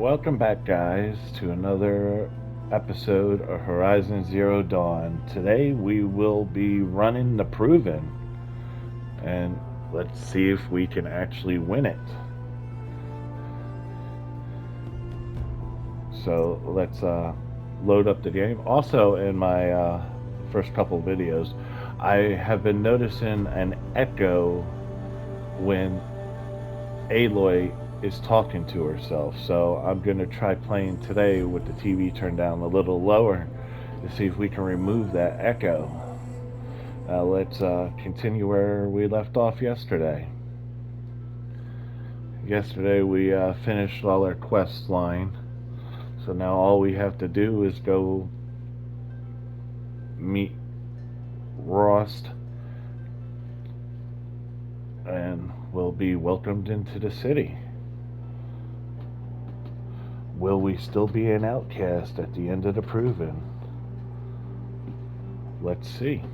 Welcome back, guys, to another episode of Horizon Zero Dawn. Today we will be running the Proven, and let's see if we can actually win it. So let's load up the game. Also, in my first couple of videos, I have been noticing an echo when Aloy is talking to herself, so I'm going to try playing today with the TV turned down a little lower to see if we can remove that echo. Let's continue where we left off yesterday. Yesterday we finished all our quest line, so now all we have to do is go meet Rost and we'll be welcomed into the city. Will we still be an outcast at the end of the Proven? Let's see.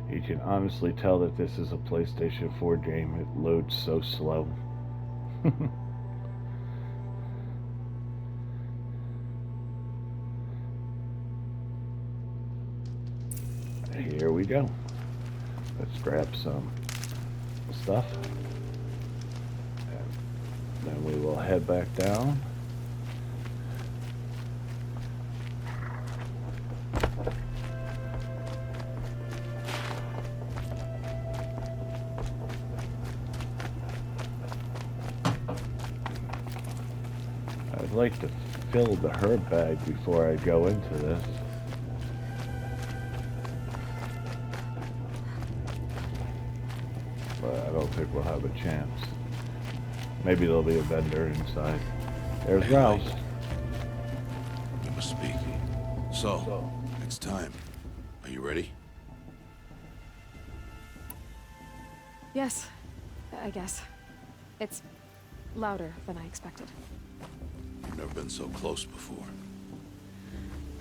You can honestly tell that this is a PlayStation 4 game. It loads so slow. Here we go. Let's grab some stuff. And then we will head back down. I'd like to fill the herb bag before I go into this. But I don't think we'll have a chance. Maybe there'll be a vendor inside. There's Rouse. We must speak. So, it's time. Are you ready? Yes, I guess. It's louder than I expected. You've never been so close before.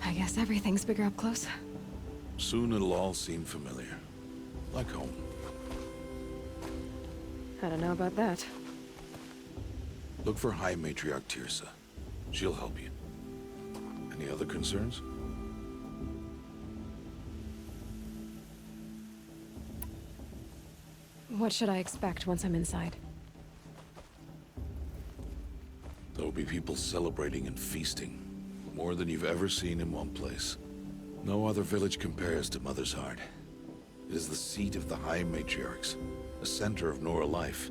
I guess everything's bigger up close. Soon it'll all seem familiar. Like home. I don't know about that. Look for High Matriarch Tirsa. She'll help you. Any other concerns? What should I expect once I'm inside? There'll be people celebrating and feasting. More than you've ever seen in one place. No other village compares to Mother's Heart. It is the seat of the High Matriarchs, a center of Nora life,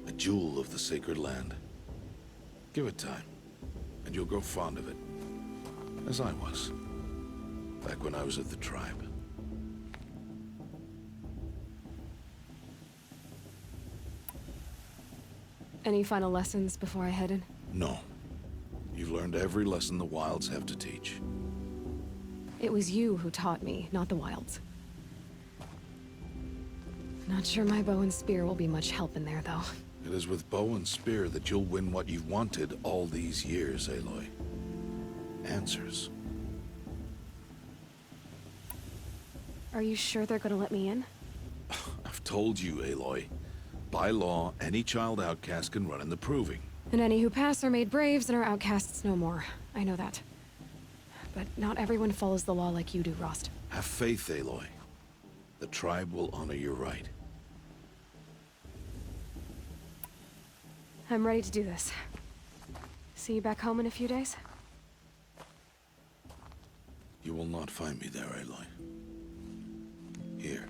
a jewel of the sacred land. Give it time, and you'll grow fond of it. As I was, back when I was at the tribe. Any final lessons before I head in? No. You've learned every lesson the Wilds have to teach. It was you who taught me, not the Wilds. Not sure my bow and spear will be much help in there, though. It is with bow and spear that you'll win what you've wanted all these years, Aloy. Answers. Are you sure they're gonna let me in? I've told you, Aloy. By law, any child outcast can run in the Proving. And any who pass are made braves and are outcasts no more. I know that. But not everyone follows the law like you do, Rost. Have faith, Aloy. The tribe will honor your right. I'm ready to do this. See you back home in a few days? You will not find me there, Aloy. Here.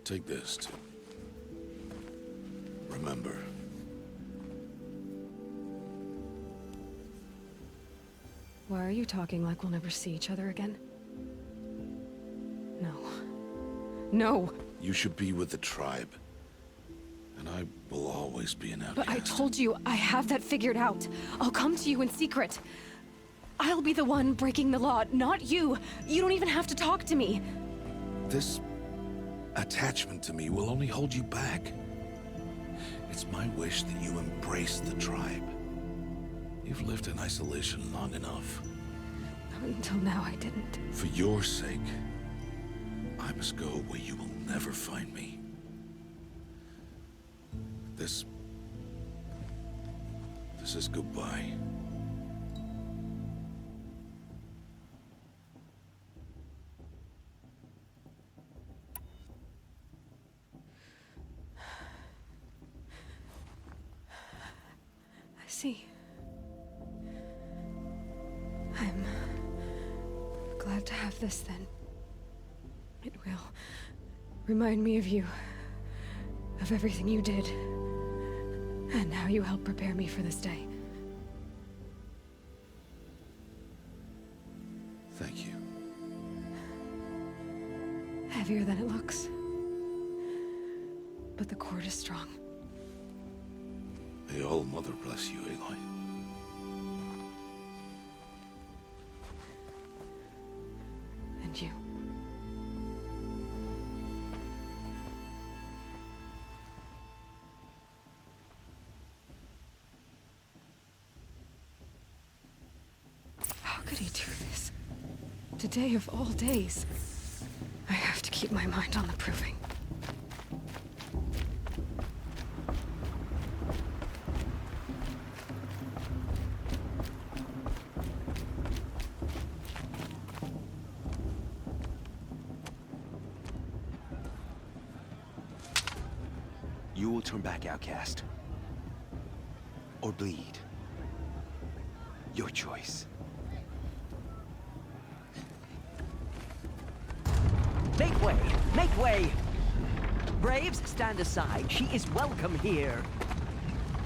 Take this to remember. Why are you talking like we'll never see each other again? No. No! You should be with the tribe. And I will always be an outcast. But I told you, I have that figured out. I'll come to you in secret. I'll be the one breaking the law, not you. You don't even have to talk to me. This attachment to me will only hold you back. It's my wish that you embrace the tribe. You've lived in isolation long enough. Until now, I didn't. For your sake, I must go where you will never find me. This is goodbye. I see. I'm glad to have this then. It will remind me of you, of everything you did, and how you helped prepare me for this day. Thank you. Heavier than it looks. But the cord is strong. May All Mother bless you, Aloy. And you. How could he do this? Today of all days. I have to keep my mind on the proving. You will turn back, outcast. Or bleed. Your choice. Make way! Make way! Braves, stand aside. She is welcome here.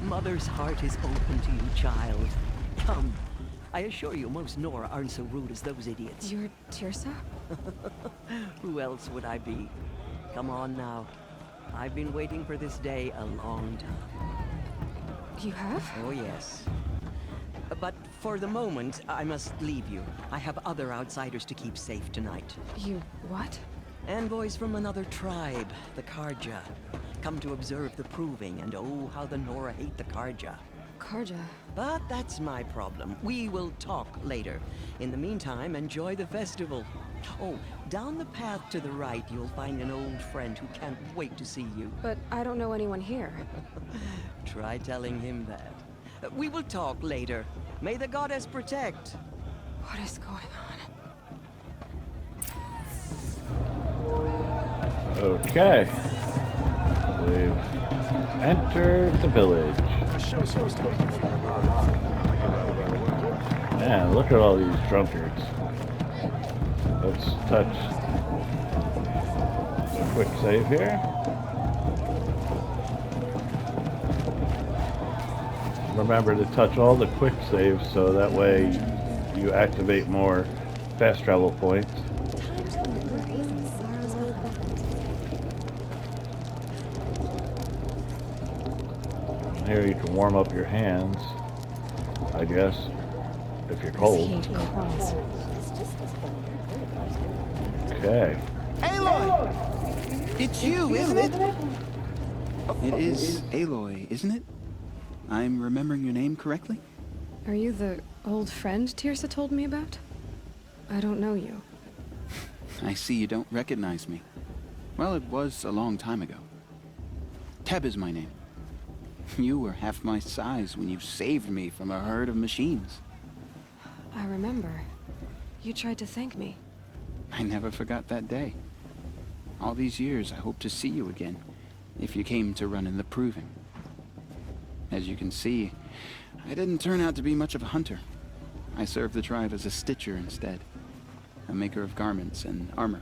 Mother's heart is open to you, child. Come. I assure you, most Nora aren't so rude as those idiots. You're Tirsa? Who else would I be? Come on now. I've been waiting for this day a long time. You have? Oh, yes. But for the moment, I must leave you. I have other outsiders to keep safe tonight. You what? Envoys from another tribe, the Karja. Come to observe the proving, and oh, how the Nora hate the Karja. Karja? But that's my problem. We will talk later. In the meantime, enjoy the festival. Oh, down the path to the right, you'll find an old friend who can't wait to see you. But I don't know anyone here. Try telling him that. We will talk later. May the goddess protect. What is going on? Okay. We've entered the village. Man, look at all these drunkards. Let's touch a quick save here. Remember to touch all the quick saves so that way you activate more fast travel points. Here you can warm up your hands, I guess, if you're cold. Okay. Aloy! It's you, isn't it? It is Aloy, isn't it? I'm remembering your name correctly? Are you the old friend Tirsa told me about? I don't know you. I see you don't recognize me. Well, it was a long time ago. Teb is my name. You were half my size when you saved me from a herd of machines. I remember. You tried to thank me. I never forgot that day. All these years, I hope to see you again, if you came to run in the proving. As you can see, I didn't turn out to be much of a hunter. I served the tribe as a stitcher instead, a maker of garments and armor.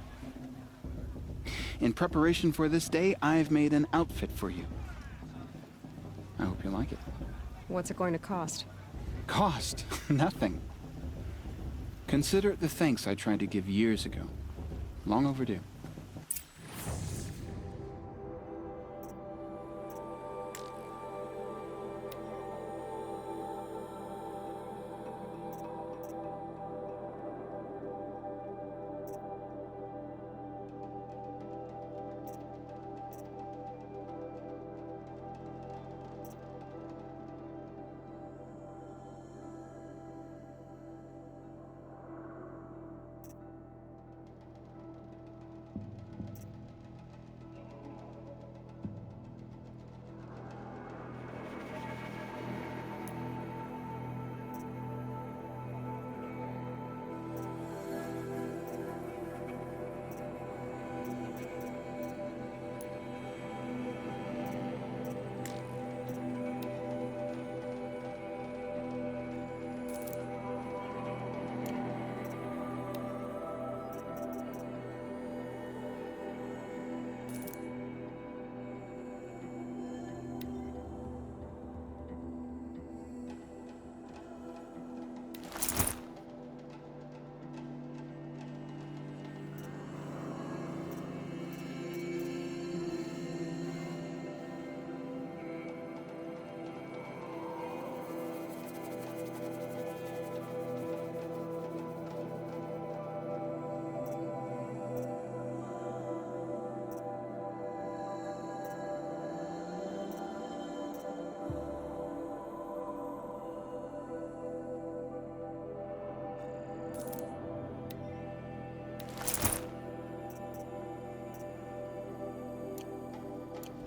In preparation for this day, I've made an outfit for you. I hope you like it. What's it going to cost? Cost? Nothing. Consider it the thanks I tried to give years ago. Long overdue.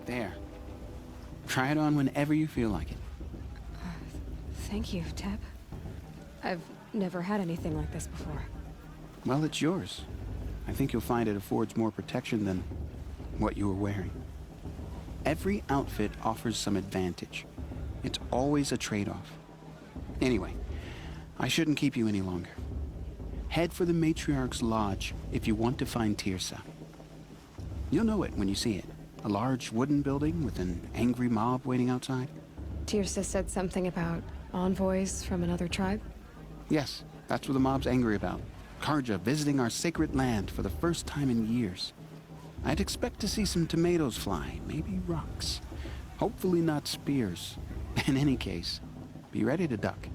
There. Try it on whenever you feel like it. Thank you, Teb. I've never had anything like this before. Well, it's yours. I think you'll find it affords more protection than what you were wearing. Every outfit offers some advantage. It's always a trade-off. Anyway, I shouldn't keep you any longer. Head for the Matriarch's Lodge if you want to find Tirsa. You'll know it when you see it. A large wooden building with an angry mob waiting outside. Tirsa said something about envoys from another tribe? Yes, that's what the mob's angry about. Karja visiting our sacred land for the first time in years. I'd expect to see some tomatoes fly, maybe rocks. Hopefully not spears. In any case, be ready to duck.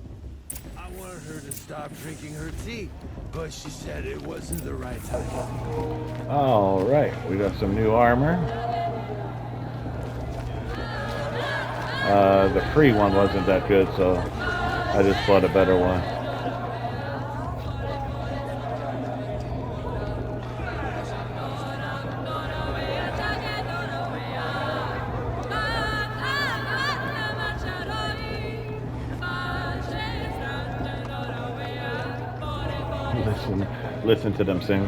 I wanted her to stop drinking her tea, but she said it wasn't the right time. All right, we got some new armor. The free one wasn't that good, so I just bought a better one. Listen to them sing.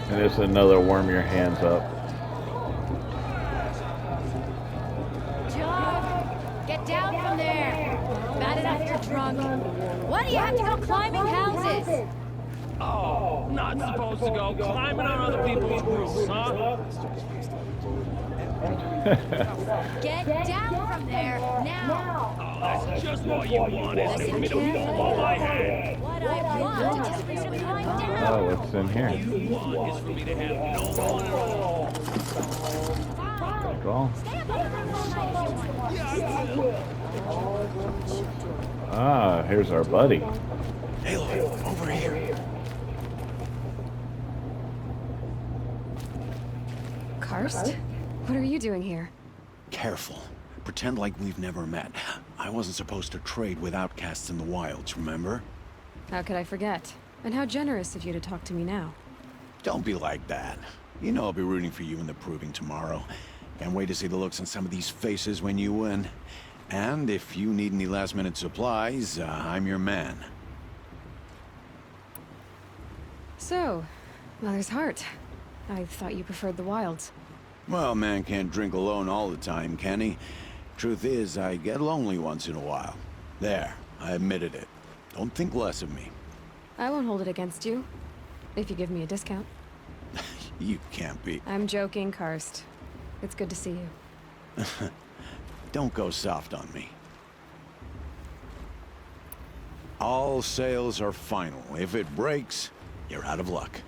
And it's another warm your hands up. John, get down from there. Bad enough you're drunk. Why do you have to go climbing houses? Oh, not supposed to go climbing on other people's roofs, huh? Get down from there, now! Oh, that's just what you wanted, for me to fall on my head. What I want is for you to climb down! Oh, what's in here? You want is for me to have no one at all. Well, Stay up on the roof all night if you want. ah, here's our buddy. Aloy, over here. Karst? What are you doing here? Careful. Pretend like we've never met. I wasn't supposed to trade with outcasts in the wilds, remember? How could I forget? And how generous of you to talk to me now. Don't be like that. You know I'll be rooting for you in the proving tomorrow. Can't wait to see the looks on some of these faces when you win. And if you need any last-minute supplies, I'm your man. So, Mother's Heart. I thought you preferred the wilds. Well, man can't drink alone all the time, can he? Truth is, I get lonely once in a while. There, I admitted it. Don't think less of me. I won't hold it against you. If you give me a discount. You can't be. I'm joking, Karst. It's good to see you. Don't go soft on me. All sales are final. If it breaks, you're out of luck.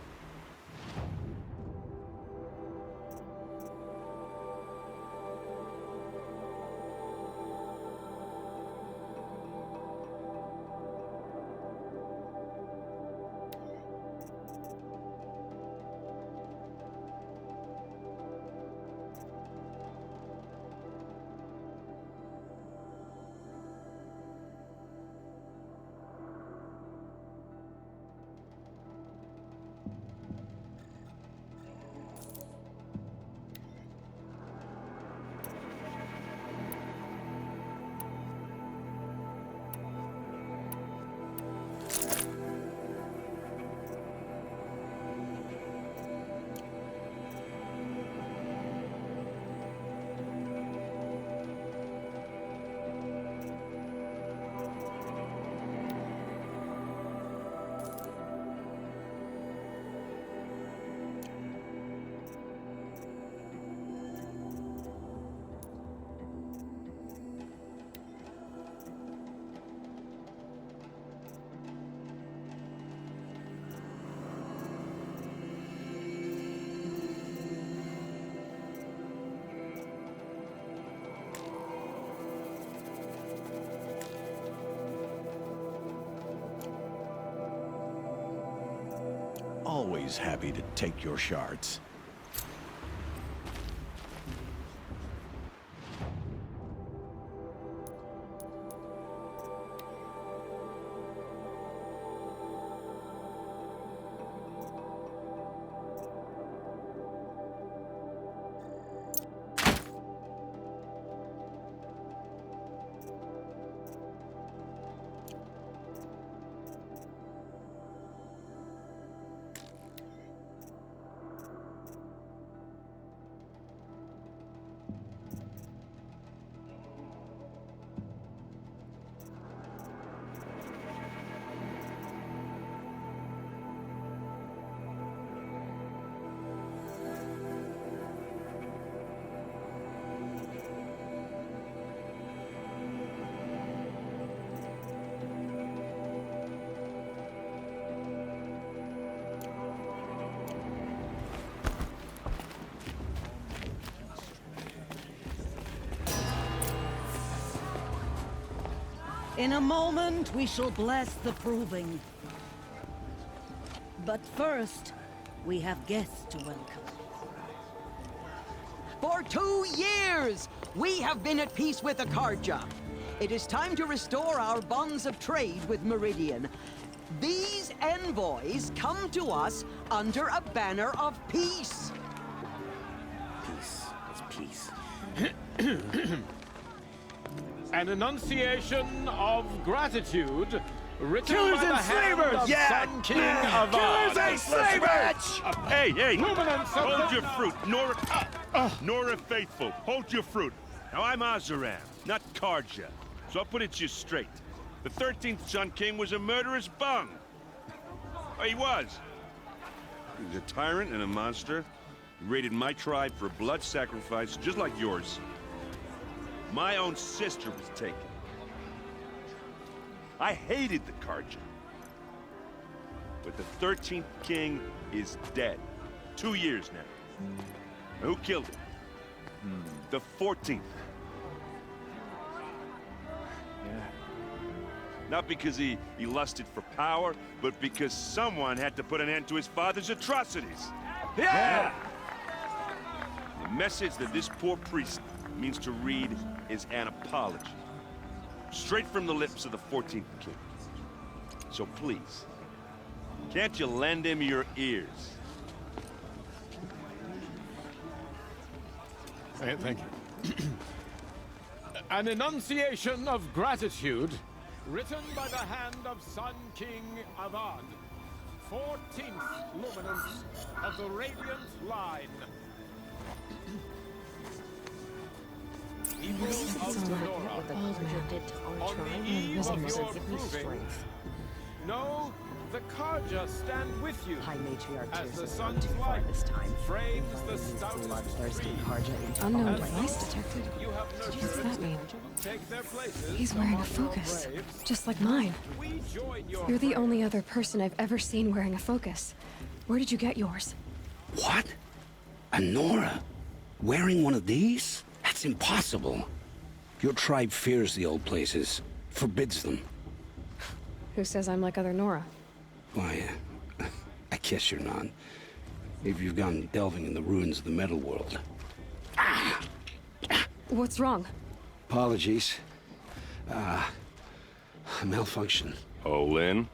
Always happy to take your shards. In a moment, we shall bless the proving. But first, we have guests to welcome. For 2 years, we have been at peace with the Karja. It is time to restore our bonds of trade with Meridian. These envoys come to us under a banner of peace. Peace. It's peace. An enunciation of gratitude written Killers by the and hand slavers! of Yeah! Sun King Avad. Killers and slavers! Hey, hey! Luminance of Hold the- your fruit, Nora Faithful. Hold your fruit. Now I'm Azaram, not Karja, so I'll put it to you straight. The 13th Sun King was a murderous bung. Oh, he was. He was a tyrant and a monster. He raided my tribe for a blood sacrifice, just like yours. My own sister was taken. I hated the Karja. But the 13th king is dead. 2 years now. Who killed him? The 14th. Yeah. Not because he lusted for power, but because someone had to put an end to his father's atrocities. Yeah! The message that this poor priest means to read is an apology. Straight from the lips of the 14th king. So please, can't you lend him your ears? Thank you. An enunciation of gratitude written by the hand of Sun King Avad, 14th luminance of the Radiant Line. People of Nora, on the eve of your proving, know the Karja stand with you High Matriarch as tears the have sun's gone too far light this time. frames the stoutest Bloodthirsty tree. Karja into Unknown As device those detected. you have What's nurtured that mean? take their places He's wearing a among your focus, braves. just like mine. We join your You're the braves. only other person I've ever seen wearing a focus. Where did you get yours? What? A Nora? Wearing one of these? That's impossible. Your tribe fears the old places, forbids them. Who says I'm like other Nora? Why, I guess you're not. Maybe you've gone delving in the ruins of the metal world. What's wrong? Apologies. Malfunction. Oh, Lynn,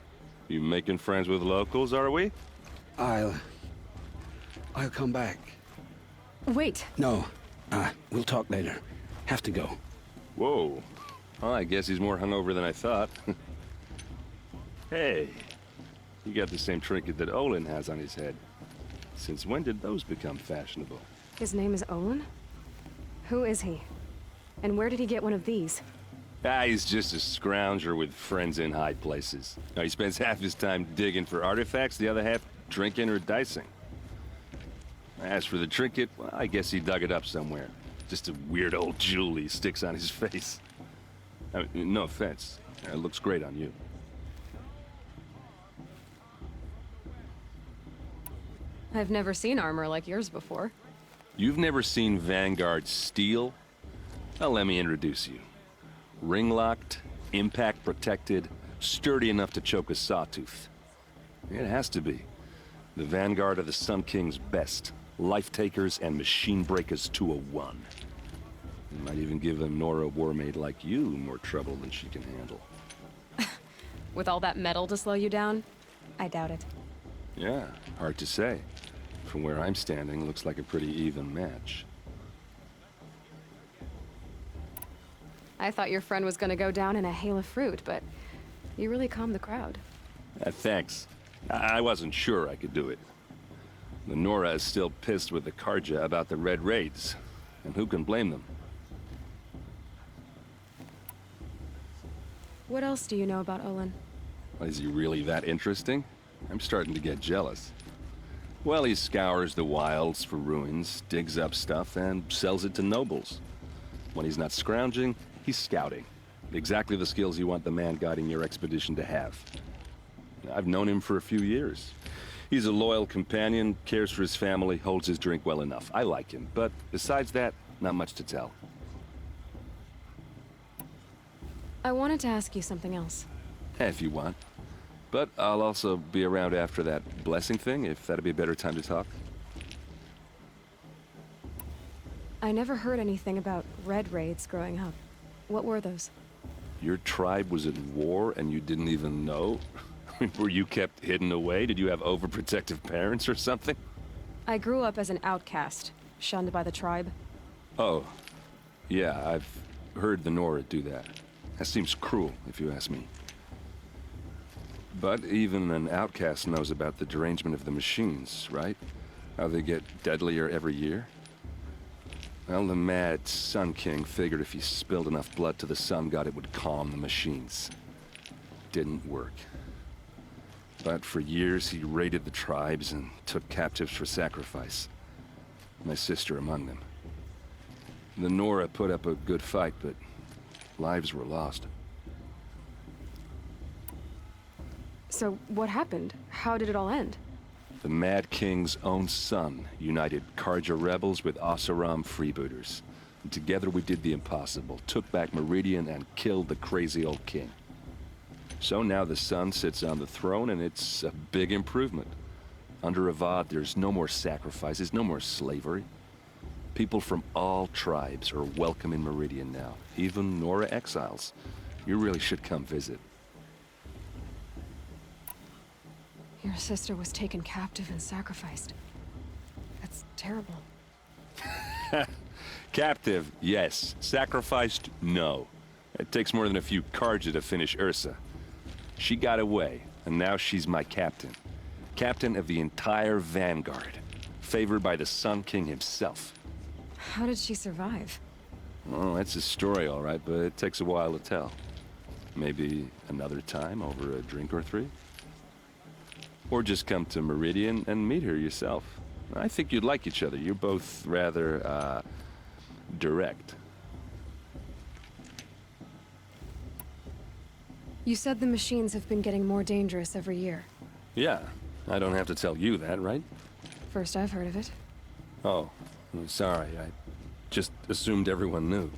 you making friends with locals, are we? I'll come back. Wait. No, we'll talk later. Have to go. Whoa. Well, I guess he's more hungover than I thought. Hey, you got the same trinket that Olin has on his head. Since when did those become fashionable? His name is Olin? Who is he? And where did he get one of these? He's just a scrounger with friends in high places. Now, he spends half his time digging for artifacts, the other half drinking or dicing. As for the trinket, well, I guess he dug it up somewhere. Just a weird old jewel he sticks on his face. I mean, no offense. It looks great on you. I've never seen armor like yours before. You've never seen Vanguard steel? Well, let me introduce you. Ring-locked, impact-protected, sturdy enough to choke a sawtooth. It has to be. The Vanguard of the Sun King's best. Life-takers and machine breakers to a one. You might even give a Nora warmaid like you more trouble than she can handle. With all that metal to slow you down? I doubt it. Yeah, hard to say. From where I'm standing, looks like a pretty even match. I thought your friend was gonna go down in a hail of fruit, but you really calmed the crowd. Thanks. I wasn't sure I could do it. The Nora is still pissed with the Karja about the Red Raids. And who can blame them? What else do you know about Olin? Is he really that interesting? I'm starting to get jealous. Well, he scours the wilds for ruins, digs up stuff, and sells it to nobles. When he's not scrounging, he's scouting. Exactly the skills you want the man guiding your expedition to have. I've known him for a few years. He's a loyal companion, cares for his family, holds his drink well enough. I like him, but besides that, not much to tell. I wanted to ask you something else. If you want. But I'll also be around after that blessing thing, if that'd be a better time to talk. I never heard anything about red raids growing up. What were those? Your tribe was at war and you didn't even know? Were you kept hidden away? Did you have overprotective parents or something? I grew up as an outcast, shunned by the tribe. Oh, yeah, I've heard the Nora do that. That seems cruel, if you ask me. But even an outcast knows about the derangement of the machines, right? How they get deadlier every year? Well, the mad Sun King figured if he spilled enough blood to the Sun God, it would calm the machines. Didn't work. But for years, he raided the tribes and took captives for sacrifice. My sister among them. The Nora put up a good fight, but lives were lost. So, what happened? How did it all end? The Mad King's own son united Karja rebels with Oseram freebooters. And together we did the impossible, took back Meridian and killed the crazy old king. So now the son sits on the throne and it's a big improvement. Under Avad, there's no more sacrifices, no more slavery. People from all tribes are welcome in Meridian now, even Nora exiles. You really should come visit. Your sister was taken captive and sacrificed. That's terrible. Captive, yes. Sacrificed, no. It takes more than a few Karja to finish Ursa. She got away, and now she's my captain. Captain of the entire Vanguard. Favored by the Sun King himself. How did she survive? Oh, that's a story, all right, but it takes a while to tell. Maybe another time over a drink or three? Or just come to Meridian and meet her yourself. I think you'd like each other. You're both rather, direct. You said the machines have been getting more dangerous every year. Yeah, I don't have to tell you that, right? First I've heard of it. Oh, I'm sorry. I just assumed everyone knew.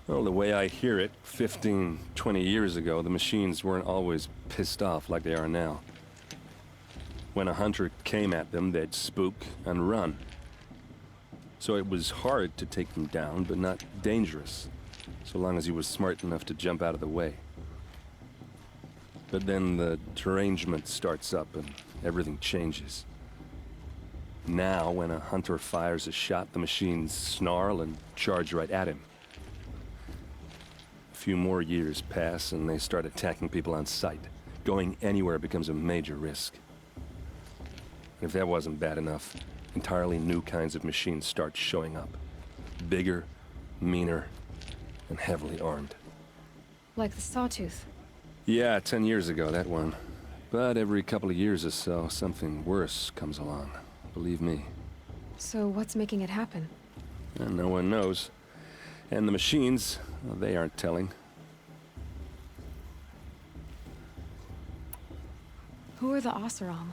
Well, the way I hear it, 15, 20 years ago, the machines weren't always pissed off like they are now. When a hunter came at them, they'd spook and run. So it was hard to take them down, but not dangerous, so long as he was smart enough to jump out of the way. But then the derangement starts up and everything changes. Now, when a hunter fires a shot, the machines snarl and charge right at him. A few more years pass and they start attacking people on sight. Going anywhere becomes a major risk. If that wasn't bad enough, entirely new kinds of machines start showing up. Bigger, meaner, and heavily armed. Like the Sawtooth. Yeah, 10 years ago, that one. But every couple of years or so, something worse comes along. Believe me. So what's making it happen? And no one knows. And the machines, well, they aren't telling. Who are the Oseram?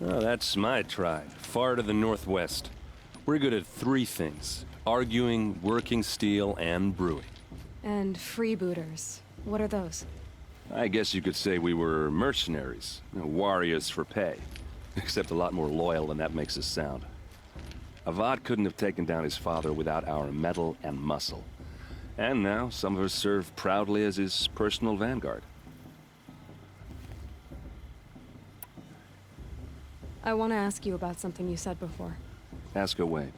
Oh, that's my tribe, far to the northwest. We're good at three things. Arguing, working steel, and brewing. And freebooters. What are those? I guess you could say we were mercenaries. Warriors for pay. Except a lot more loyal than that makes us sound. Avad couldn't have taken down his father without our metal and muscle. And now, some of us serve proudly as his personal vanguard. I want to ask you about something you said before. Ask away.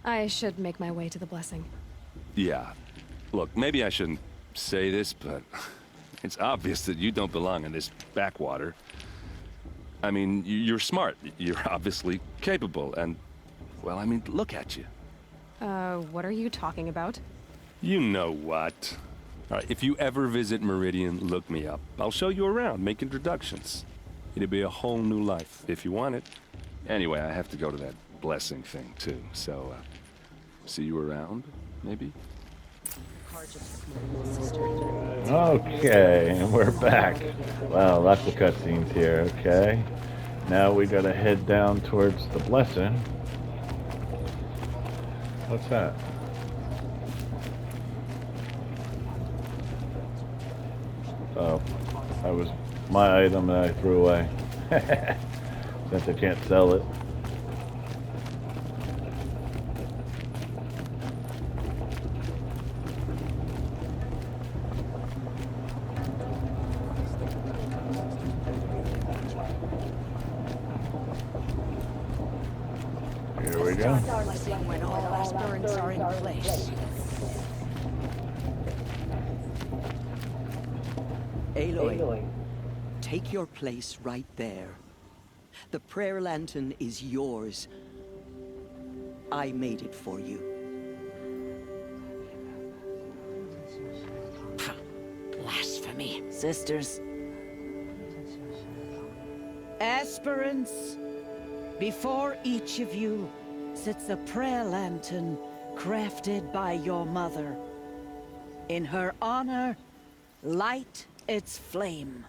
I should make my way to the blessing. Yeah. Look, maybe I shouldn't say this, but it's obvious that you don't belong in this backwater. I mean, you're smart. You're obviously capable, and, well, I mean, look at you. What are you talking about? You know what. All right, if you ever visit Meridian, look me up. I'll show you around, make introductions. It'll be a whole new life, if you want it. Anyway, I have to go to that blessing thing, too, so, see you around, maybe? Okay, we're back. Wow, lots of cutscenes here, okay. Now we gotta head down towards the blessing. What's that? Oh, that was my item that I threw away. Since I can't sell it. Here we go. When all aspirants are in place. Aloy, take your place right there. The prayer lantern is yours. I made it for you. Blasphemy. Sisters. Aspirants, before each of you sits a prayer lantern crafted by your mother. In her honor, light its flame.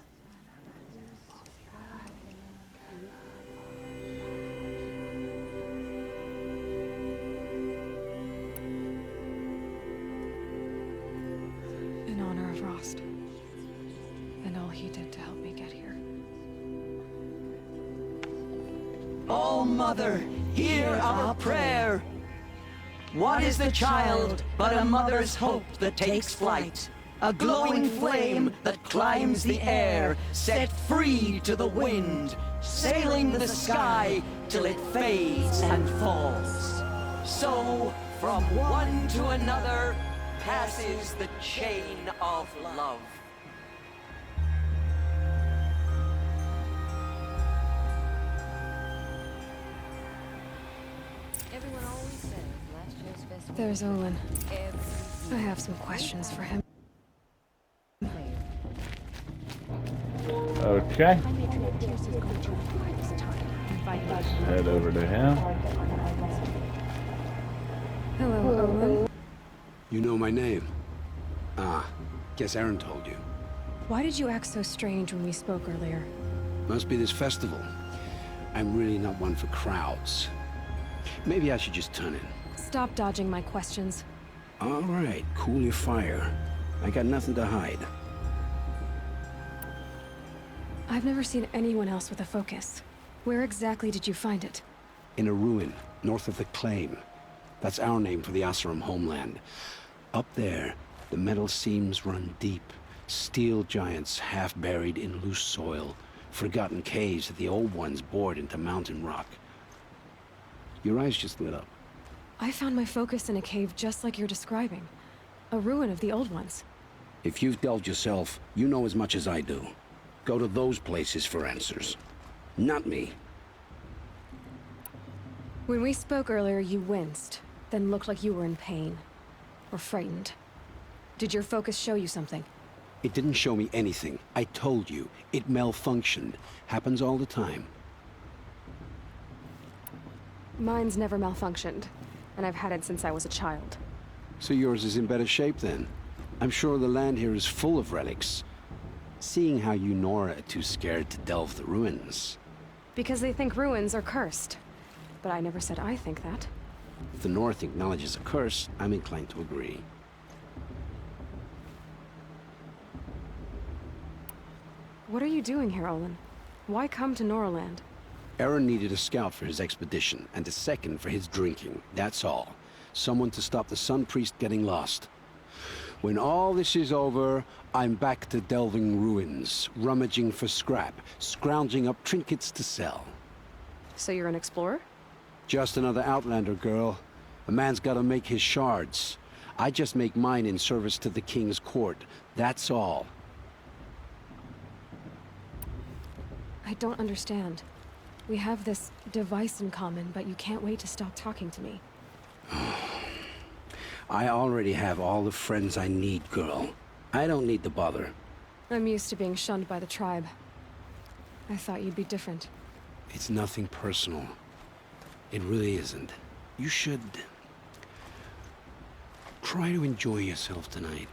In honor of Rost. And all he did to help me get here. Oh, Mother, hear our prayer. What is the child but a mother's hope that takes flight? A glowing flame that climbs the air, set free to the wind, sailing the sky till it fades and falls. So, from one to another, passes the chain of love. Everyone always says last year's festival. There's Olin. I have some questions for him. Okay. Head over to him. Hello, Olin. You know my name? Ah, guess Aaron told you. Why did you act so strange when we spoke earlier? Must be this festival. I'm really not one for crowds. Maybe I should just turn in. Stop dodging my questions. All right, cool your fire. I got nothing to hide. I've never seen anyone else with a focus. Where exactly did you find it? In a ruin, north of the Claim. That's our name for the Oseram homeland. Up there, the metal seams run deep. Steel giants half buried in loose soil. Forgotten caves that the old ones bored into mountain rock. Your eyes just lit up. I found my focus in a cave just like you're describing. A ruin of the old ones. If you've delved yourself, you know as much as I do. Go to those places for answers. Not me. When we spoke earlier, you winced, then looked like you were in pain. Or frightened. Did your focus show you something? It didn't show me anything. I told you. It malfunctioned. Happens all the time. Mine's never malfunctioned, and I've had it since I was a child. So yours is in better shape then. I'm sure the land here is full of relics. Seeing how you Nora are too scared to delve the ruins. Because they think ruins are cursed. But I never said I think that. If the North acknowledges a curse, I'm inclined to agree. What are you doing here, Olin? Why come to Noraland? Aaron needed a scout for his expedition, and a second for his drinking. That's all. Someone to stop the Sun Priest getting lost. When all this is over, I'm back to delving ruins, rummaging for scrap, scrounging up trinkets to sell. So you're an explorer? Just another Outlander, girl. A man's gotta make his shards. I just make mine in service to the King's court. That's all. I don't understand. We have this device in common, but you can't wait to stop talking to me. I already have all the friends I need, girl. I don't need the bother. I'm used to being shunned by the tribe. I thought you'd be different. It's nothing personal. It really isn't. You should... try to enjoy yourself tonight.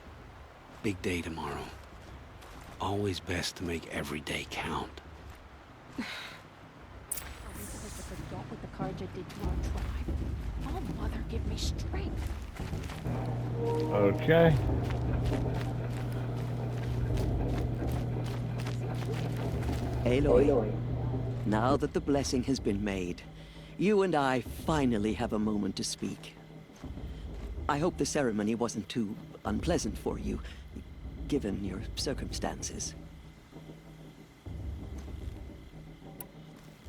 Big day tomorrow. Always best to make every day count. Are we supposed to forget what the Carja did to our tribe? Oh, Mother, give me strength. Okay. Aloy, now that the blessing has been made, you and I finally have a moment to speak. I hope the ceremony wasn't too unpleasant for you, given your circumstances.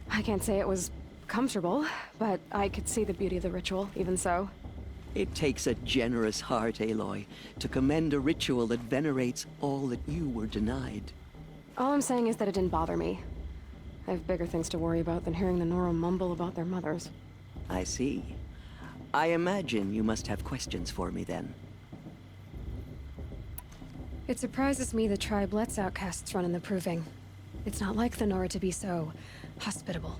I can't say it was comfortable, but I could see the beauty of the ritual, even so. It takes a generous heart, Aloy, to commend a ritual that venerates all that you were denied. All I'm saying is that it didn't bother me. I have bigger things to worry about than hearing the Nora mumble about their mothers. I see. I imagine you must have questions for me then. It surprises me the tribe lets outcasts run in the Proving. It's not like the Nora to be so hospitable.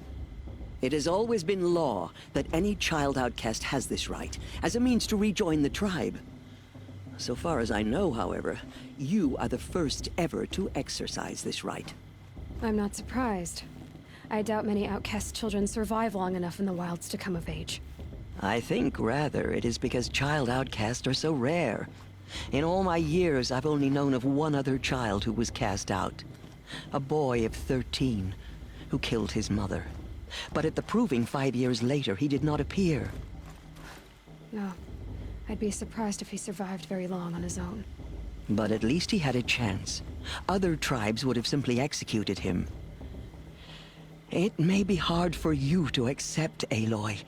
It has always been law that any child outcast has this right, as a means to rejoin the tribe. So far as I know, however, you are the first ever to exercise this right. I'm not surprised. I doubt many outcast children survive long enough in the wilds to come of age. I think, rather, it is because child outcasts are so rare. In all my years, I've only known of one other child who was cast out. A boy of 13, who killed his mother. But at the Proving 5 years later, he did not appear. No. I'd be surprised if he survived very long on his own. But at least he had a chance. Other tribes would have simply executed him. It may be hard for you to accept, Aloy,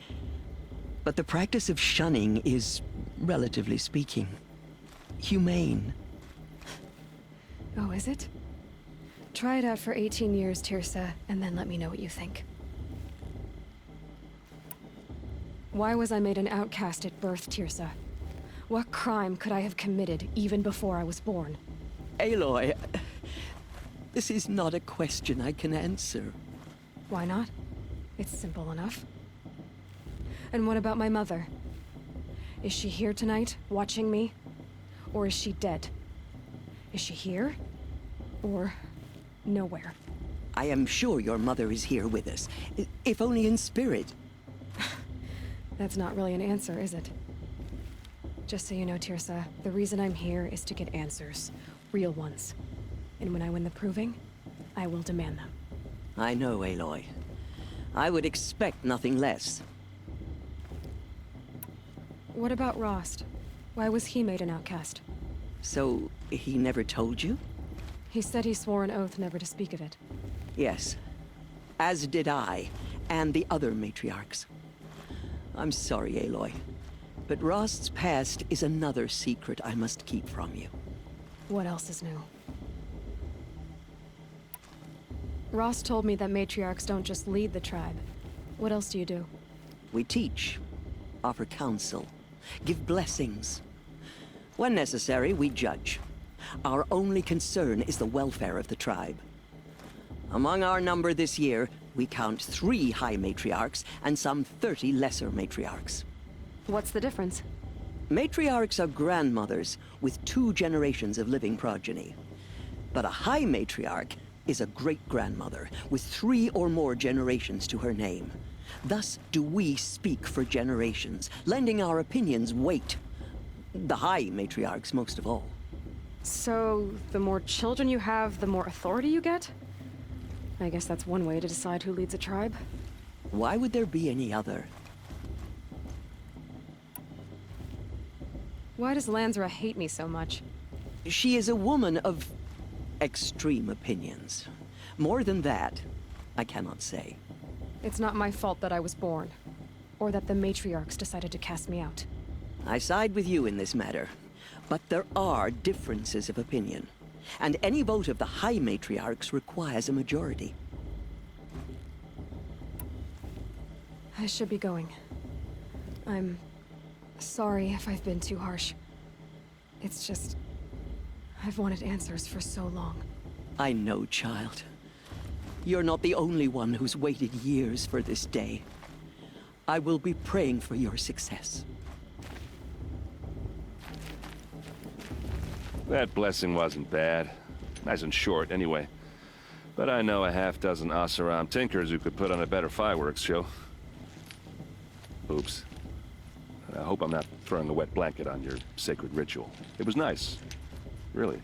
but the practice of shunning is, relatively speaking, humane. Oh, is it? Try it out for 18 years, Tirsa, and then let me know what you think. Why was I made an outcast at birth, Tirsa? What crime could I have committed even before I was born? Aloy, this is not a question I can answer. Why not? It's simple enough. And what about my mother? Is she here tonight, watching me? Or is she dead? Is she here? Or nowhere? I am sure your mother is here with us, if only in spirit. That's not really an answer, is it? Just so you know, Tirsa, the reason I'm here is to get answers. Real ones. And when I win the Proving, I will demand them. I know, Aloy. I would expect nothing less. What about Rost? Why was he made an outcast? So, he never told you? He said he swore an oath never to speak of it. Yes. As did I, and the other matriarchs. I'm sorry, Aloy, but Rost's past is another secret I must keep from you. What else is new? Rost told me that matriarchs don't just lead the tribe. What else do you do? We teach, offer counsel, give blessings. When necessary, we judge. Our only concern is the welfare of the tribe. Among our number this year, we count 3 high matriarchs and some 30 lesser matriarchs. What's the difference? Matriarchs are grandmothers with 2 generations of living progeny. But a high matriarch is a great-grandmother with 3 or more generations to her name. Thus do we speak for generations, lending our opinions weight. The high matriarchs most of all. So, the more children you have, the more authority you get? I guess that's one way to decide who leads a tribe. Why would there be any other? Why does Lansra hate me so much? She is a woman of extreme opinions. More than that, I cannot say. It's not my fault that I was born, or that the matriarchs decided to cast me out. I side with you in this matter, but there are differences of opinion, and any vote of the high matriarchs requires a majority. I should be going. I'm sorry if I've been too harsh. It's just, I've wanted answers for so long. I know, child. You're not the only one who's waited years for this day. I will be praying for your success. That blessing wasn't bad. Nice and short, anyway. But I know a half-dozen Oseram tinkers who could put on a better fireworks show. Oops. I hope I'm not throwing a wet blanket on your sacred ritual. It was nice. Really.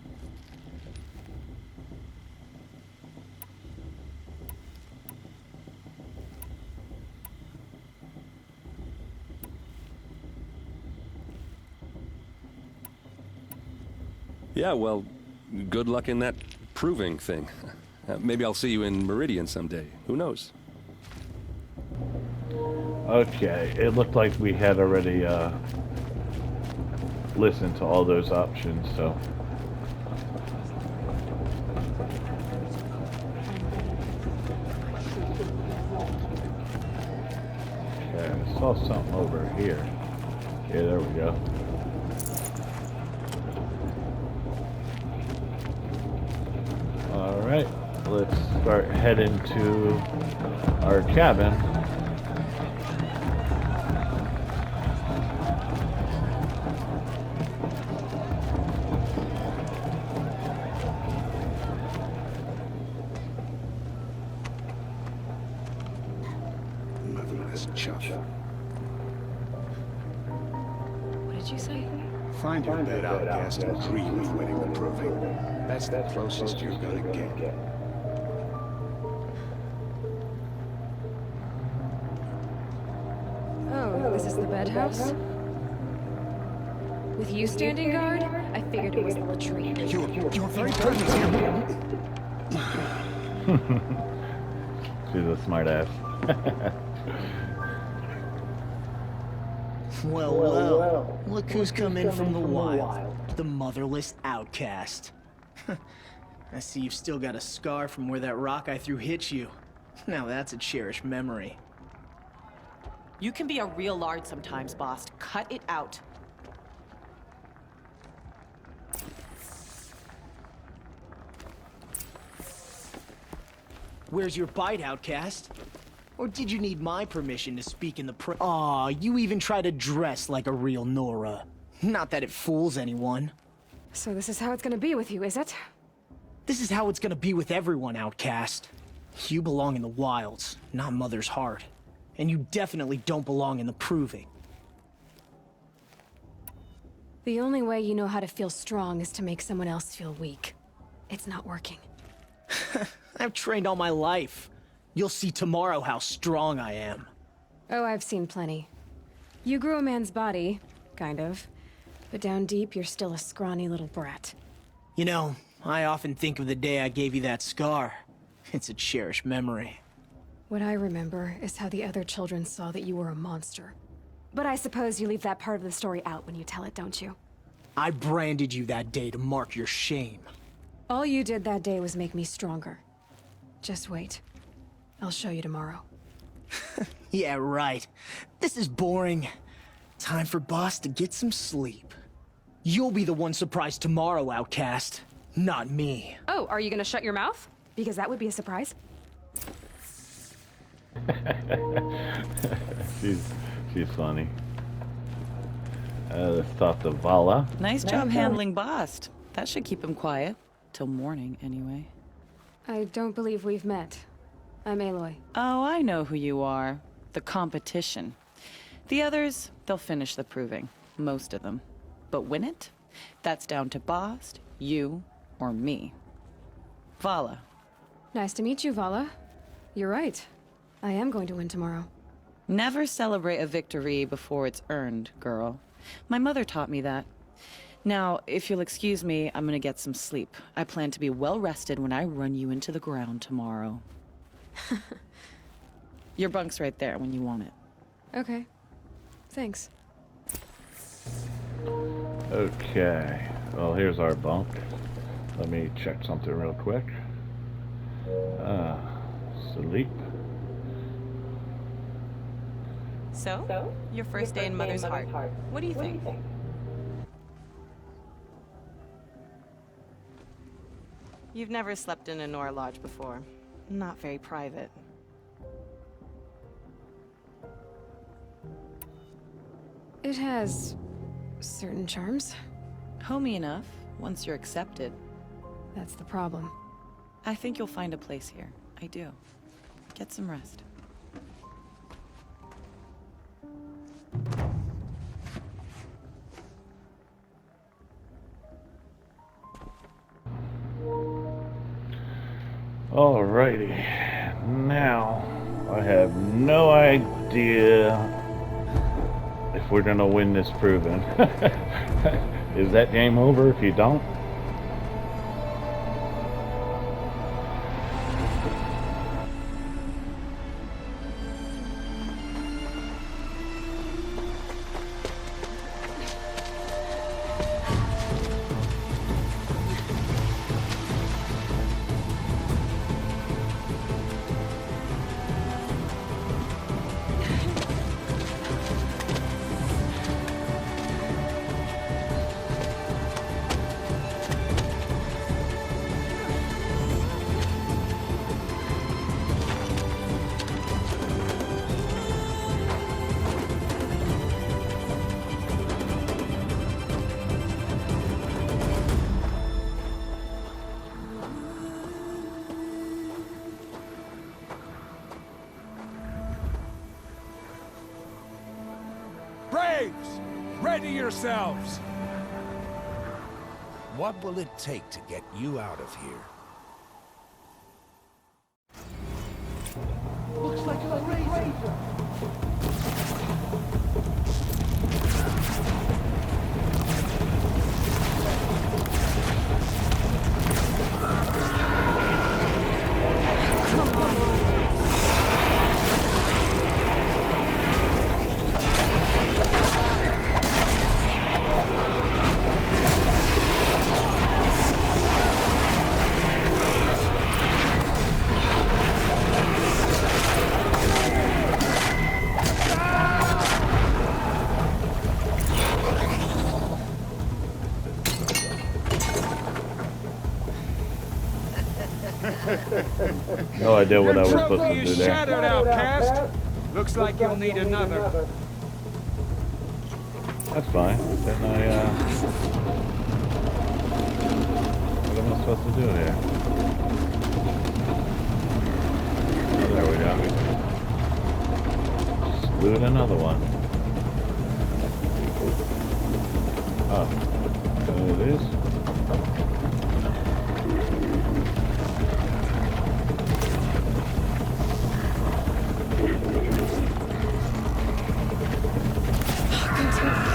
Yeah, well, good luck in that proving thing. Maybe I'll see you in Meridian someday. Who knows? Okay, it looked like we had already listened to all those options, so... Okay, I saw something over here. Yeah, there we go. Alright, let's start heading to our cabin. Motherless chuff. What did you say? Find your dead outcast and dream of winning the proving. That's the closest you're gonna get. Oh, this is the bed house? With you standing guard? I figured it was the latrine. You're very presence here. She's a smart ass. Well, look who's come in from the wild. The motherless outcast. I see you've still got a scar from where that rock I threw hit you. Now that's a cherished memory. You can be a real lard sometimes, boss. Cut it out. Where's your bite, outcast? Or did you need my permission to speak in the Aw, you even try to dress like a real Nora. Not that it fools anyone. So this is how it's gonna be with you, is it? This is how it's gonna be with everyone, outcast. You belong in the wilds, not Mother's heart. And you definitely don't belong in the proving. The only way you know how to feel strong is to make someone else feel weak. It's not working. I've trained all my life. You'll see tomorrow how strong I am. Oh, I've seen plenty. You grew a man's body, kind of. But down deep, you're still a scrawny little brat. You know, I often think of the day I gave you that scar. It's a cherished memory. What I remember is how the other children saw that you were a monster. But I suppose you leave that part of the story out when you tell it, don't you? I branded you that day to mark your shame. All you did that day was make me stronger. Just wait. I'll show you tomorrow. Yeah, right. This is boring. Time for Boss to get some sleep. You'll be the one surprised tomorrow, outcast. Not me. Oh, are you gonna shut your mouth? Because that would be a surprise. she's funny. Let's talk to Vala. Nice job handling Bast. That should keep him quiet. Till morning, anyway. I don't believe we've met. I'm Aloy. Oh, I know who you are. The competition. The others, they'll finish the proving. Most of them. But win it? That's down to Bast, you, or me. Vala. Nice to meet you, Vala. You're right. I am going to win tomorrow. Never celebrate a victory before it's earned, girl. My mother taught me that. Now, if you'll excuse me, I'm gonna get some sleep. I plan to be well rested when I run you into the ground tomorrow. Your bunk's right there when you want it. Okay. Thanks. Okay. Well, here's our bunk. Let me check something real quick. Sleep. So, your first day in Mother's heart. What do you think? You've never slept in a Nora lodge before. Not very private. It has certain charms. Homey enough, once you're accepted. That's the problem. I think you'll find a place here. I do. Get some rest. Alrighty. Now, I have no idea if we're gonna win this proving. Is that game over if you don't? Ready yourselves! What will it take to get you out of here? Looks like a razor. No idea what I was supposed to do there. Shattered, outcast. Looks like you'll need another. That's fine. Then what am I supposed to do here? Oh, there we go. Just loot another one. Oh. There it is.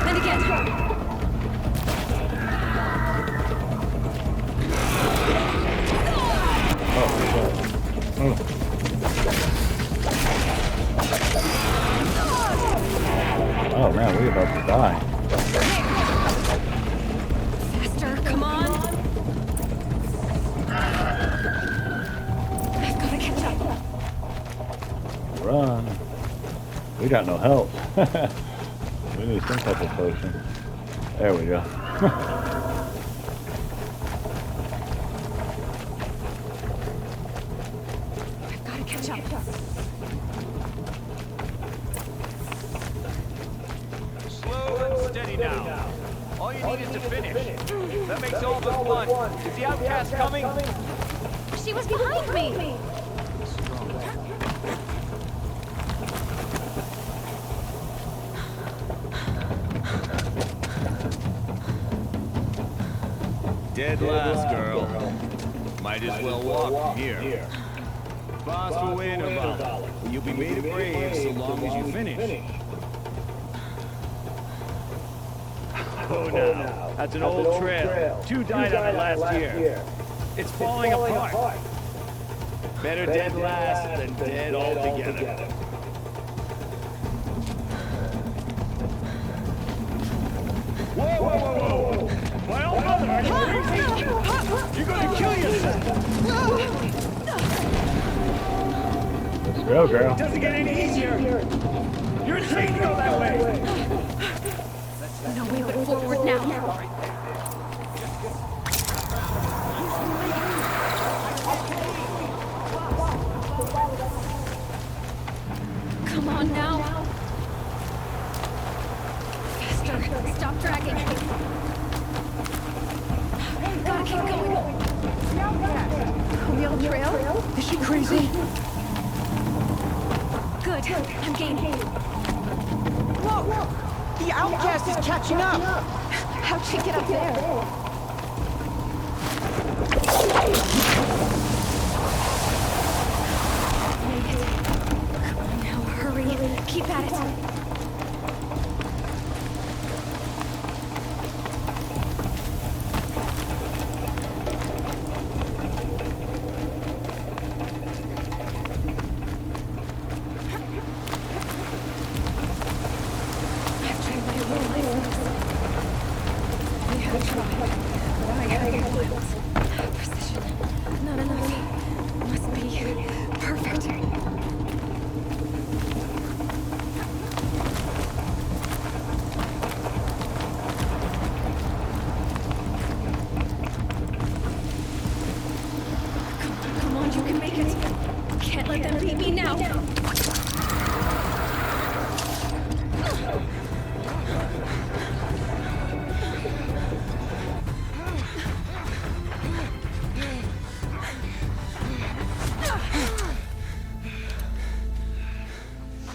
And again. Oh man, we're about to die. Faster, come on. I've got to catch up. Run. We got no help. We need some type of potion. There we go. I've got to catch up. Slow and steady now. All you need is to finish. That makes all but one. Is the outcast coming? She was behind me. Dead last, girl. Might as well walk from here. Boss will win about. You'll be made a brave so long as you finish. Oh no, that's an old trail. Two died on it last year. It's falling apart. Better dead last than dead altogether. Whoa, whoa, whoa, whoa! My old mother, are you crazy? You're gonna kill yourself! Let's go, girl. It doesn't get any easier! You're insane to go that way! No way but forward now. Come on now. Faster. Stop dragging. Gotta keep going. On the old trail? Is she crazy? Good. I'm game. Whoa! The outcast is catching up! How'd she get up there? Made it. Come on now, hurry. Keep at it.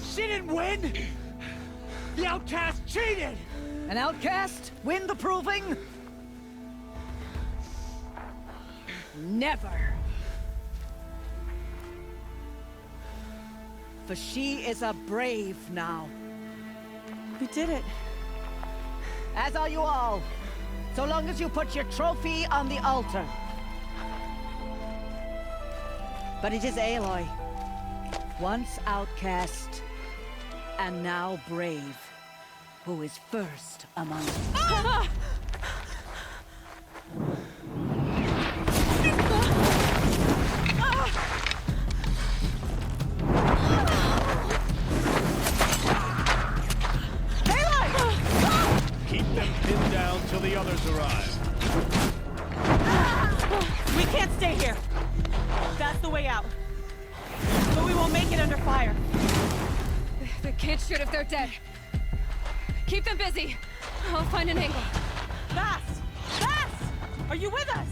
She didn't win! The outcast cheated! An outcast? Win the proving? Never. For she is a brave now. We did it. As are you all. So long as you put your trophy on the altar. But it is Aloy, once outcast, and now brave, who is first among us. Ah! Keep them pinned down till the others arrive. We can't stay here. That's the way out. But we won't make it under fire. They can't shoot if they're dead. Keep them busy. I'll find an angle. Fast! Fast! Are you with us?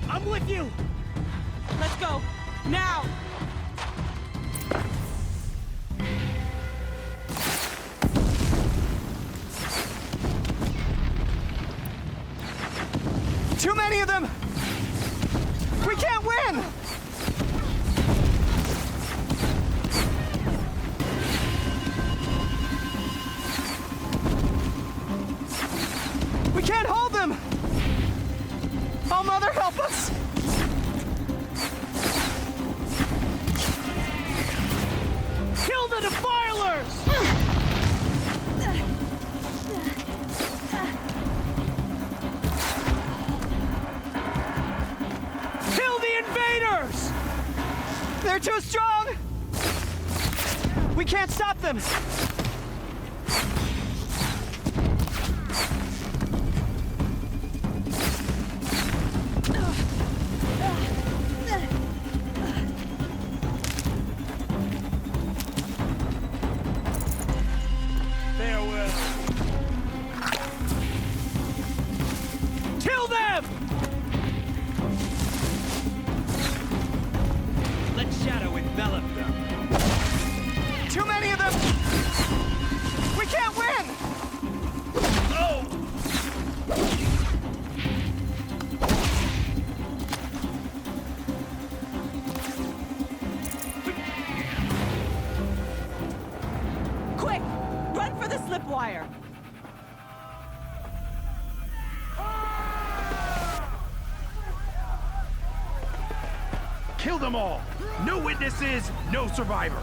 I'm with you! Let's go. Now! Too many of them! We can't win! We can't hold them! Oh, Mother, help us! Kill the defilers! Kill the invaders! They're too strong! We can't stop them! Farewell. Kill them! Let shadow envelop them. Too many of them! We can't win! Oh! Quick! Run for the slip wire! Kill them all! No witnesses, no survivors!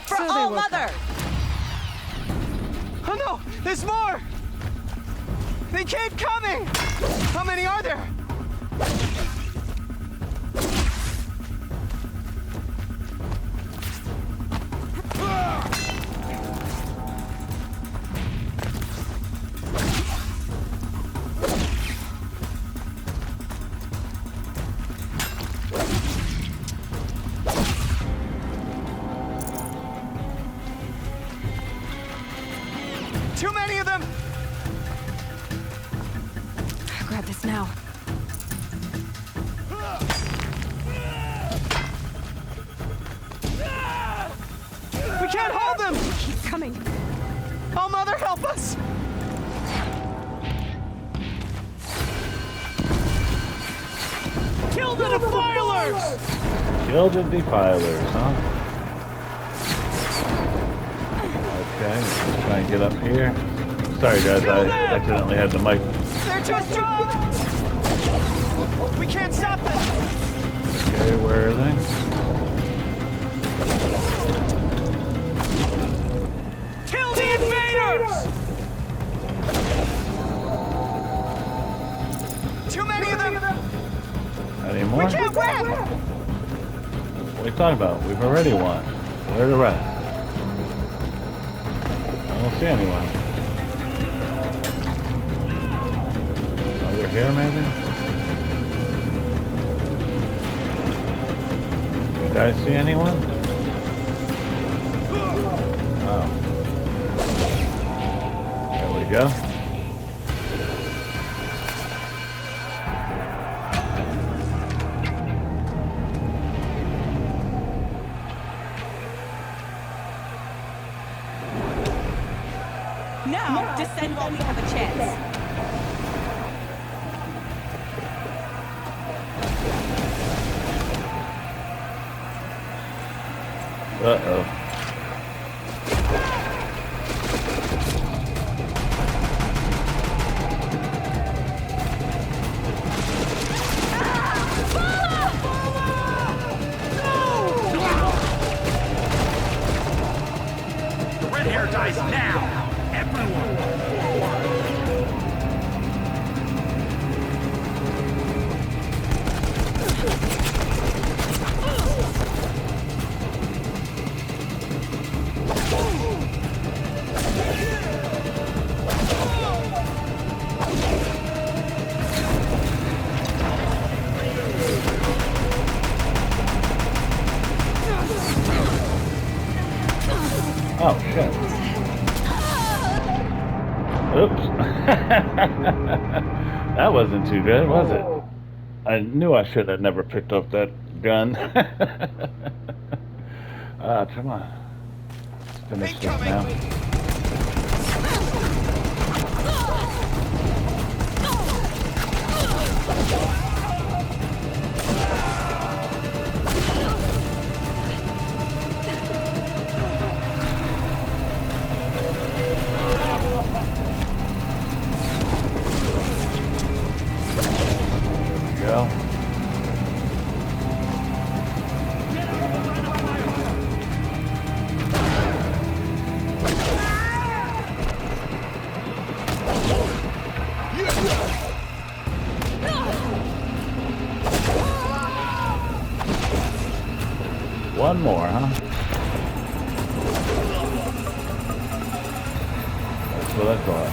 For So they all woke up. Mother! Oh no! There's more! They keep coming! How many are there? Too many of them! Grab this now. We can't hold them! Keep coming. Oh, Mother, help us! Kill the defilers! Kill the defilers, huh? Okay, let's try and get up here. Sorry guys, I accidentally had the mic. They're too strong! We can't stop them! Okay, where are they? Kill the invaders! Too many of them! Any more? We can't win! What are you talking about? We've already won. Where are the rest? I don't see anyone. Over here, maybe? You guys see anyone? Oh. There we go. Now! Descend while we have a chance. Uh-oh. The red hair dies now! Everyone! Oh, shit. Oops. That wasn't too good, was it? I knew I should have never picked up that gun. Come on. Let's finish this now. Go. One more, huh? That's what I thought.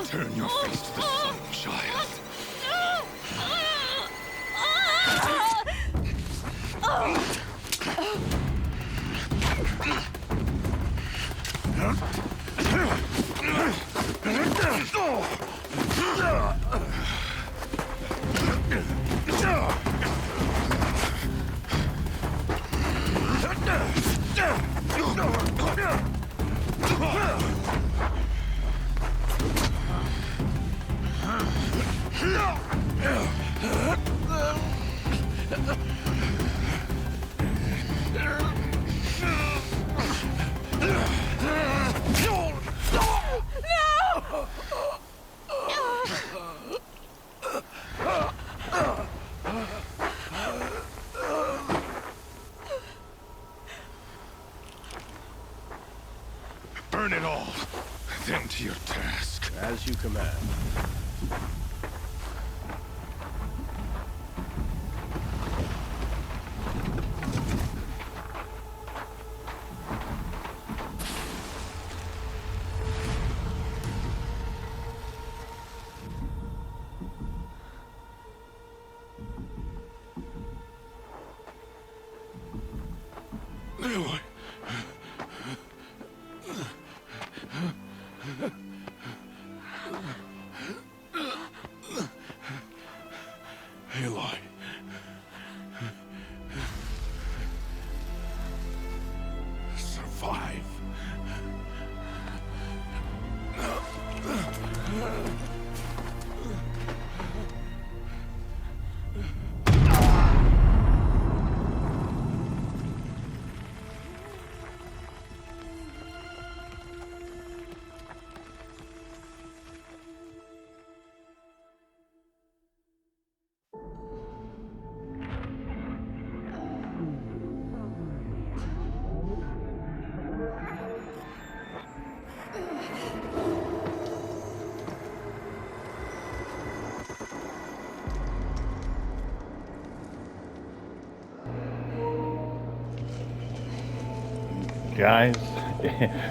Turn your face to the sun, child. Burn it all, then to your task. As you command. Aloy. guys,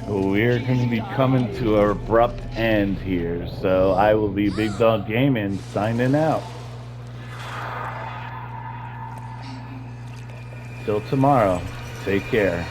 we're going to be coming to an abrupt end here. So I will be Big Dog Gaming signing out. Till tomorrow, take care.